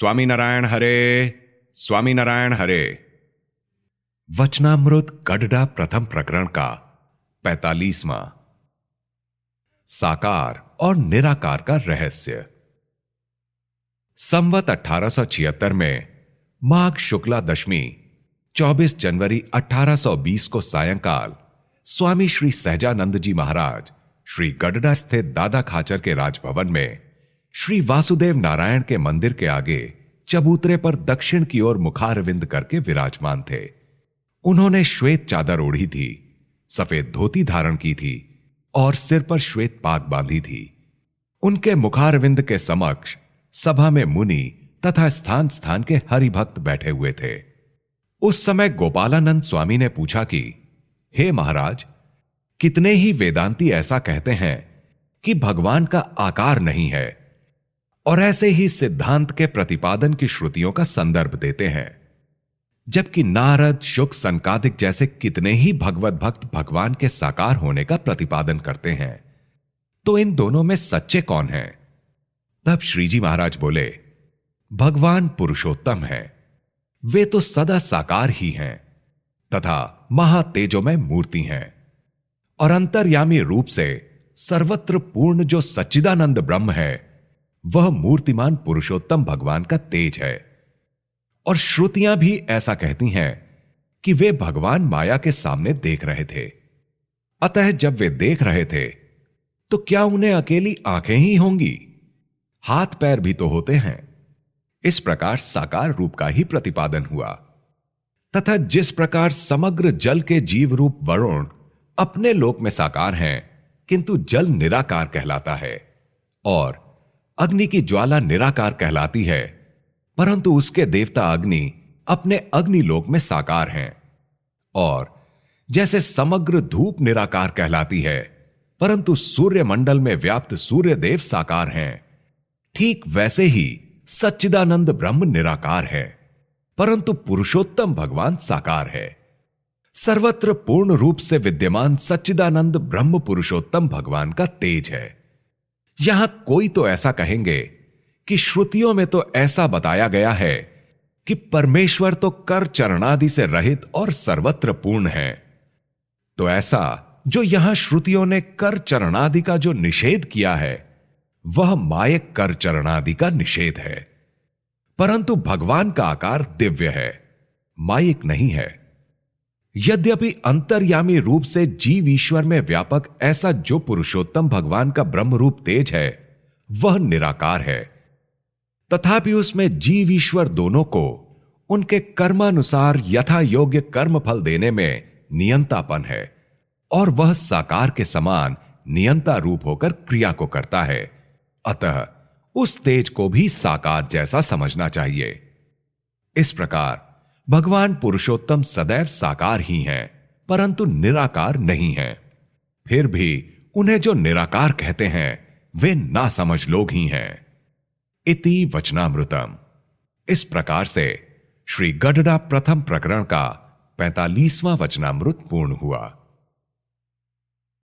स्वामीनारायण हरे, स्वामीनारायण हरे। वचनामृत गडडा प्रथम प्रकरण का 45वां। साकार और निराकार का रहस्य। संवत 1876 में माघ शुक्ला दशमी 24 जनवरी 1820 को सायंकाल स्वामी श्री सहजानंद जी महाराज श्री गडडा स्थित दादा खाचर के राजभवन में श्री वासुदेव नारायण के मंदिर के आगे चबूतरे पर दक्षिण की ओर मुखारविंद करके विराजमान थे। उन्होंने श्वेत चादर ओढ़ी थी, सफेद धोती धारण की थी और सिर पर श्वेत पाग बांधी थी। उनके मुखारविंद के समक्ष सभा में मुनि तथा स्थान स्थान के हरिभक्त बैठे हुए थे। उस समय गोपालानंद स्वामी ने पूछा कि हे महाराज, कितने ही वेदांती ऐसा कहते हैं कि भगवान का आकार नहीं है और ऐसे ही सिद्धांत के प्रतिपादन की श्रुतियों का संदर्भ देते हैं, जबकि नारद, शुक, सनकादिक जैसे कितने ही भगवत भक्त भगवान के साकार होने का प्रतिपादन करते हैं। तो इन दोनों में सच्चे कौन हैं? तब श्रीजी महाराज बोले, भगवान पुरुषोत्तम हैं। वे तो सदा साकार ही हैं तथा महातेजोमय मूर्ति हैं और अंतर्यामी रूप से सर्वत्र पूर्ण जो सच्चिदानंद ब्रह्म है, वह मूर्तिमान पुरुषोत्तम भगवान का तेज है। और श्रुतियां भी ऐसा कहती हैं कि वे भगवान माया के सामने देख रहे थे। अतः जब वे देख रहे थे तो क्या उन्हें अकेली आंखें ही होंगी? हाथ पैर भी तो होते हैं। इस प्रकार साकार रूप का ही प्रतिपादन हुआ। तथा जिस प्रकार समग्र जल के जीव रूप वरुण अपने लोक में साकार हैं, किंतु जल निराकार कहलाता है, और अग्नि की ज्वाला निराकार कहलाती है, परंतु उसके देवता अग्नि अपने अग्निलोक में साकार हैं। और जैसे समग्र धूप निराकार कहलाती है, परंतु सूर्य मंडल में व्याप्त सूर्य देव साकार हैं, ठीक वैसे ही सच्चिदानंद ब्रह्म निराकार है, परंतु पुरुषोत्तम भगवान साकार है। सर्वत्र पूर्ण रूप से विद्यमान सच्चिदानंद ब्रह्म पुरुषोत्तम भगवान का तेज है। यहां कोई तो ऐसा कहेंगे कि श्रुतियों में तो ऐसा बताया गया है कि परमेश्वर तो कर चरणादि से रहित और सर्वत्र पूर्ण है। तो ऐसा जो यहां श्रुतियों ने कर चरणादि का जो निषेध किया है, वह मायक कर चरणादि का निषेध है। परंतु भगवान का आकार दिव्य है, मायिक नहीं है। यद्यपि अंतर्यामी रूप से जीव ईश्वर में व्यापक ऐसा जो पुरुषोत्तम भगवान का ब्रह्म रूप तेज है, वह निराकार है, तथापि उसमें जीव ईश्वर दोनों को उनके कर्मानुसार यथा योग्य कर्म फल देने में नियंतापन है, और वह साकार के समान नियंता रूप होकर क्रिया को करता है। अतः उस तेज को भी साकार जैसा समझना चाहिए। इस प्रकार भगवान पुरुषोत्तम सदैव साकार ही हैं, परंतु निराकार नहीं हैं। फिर भी उन्हें जो निराकार कहते हैं, वे नासमझ लोग ही हैं। इति वचनामृतम। इस प्रकार से श्री गडडा प्रथम प्रकरण का 45वां वचनामृत पूर्ण हुआ।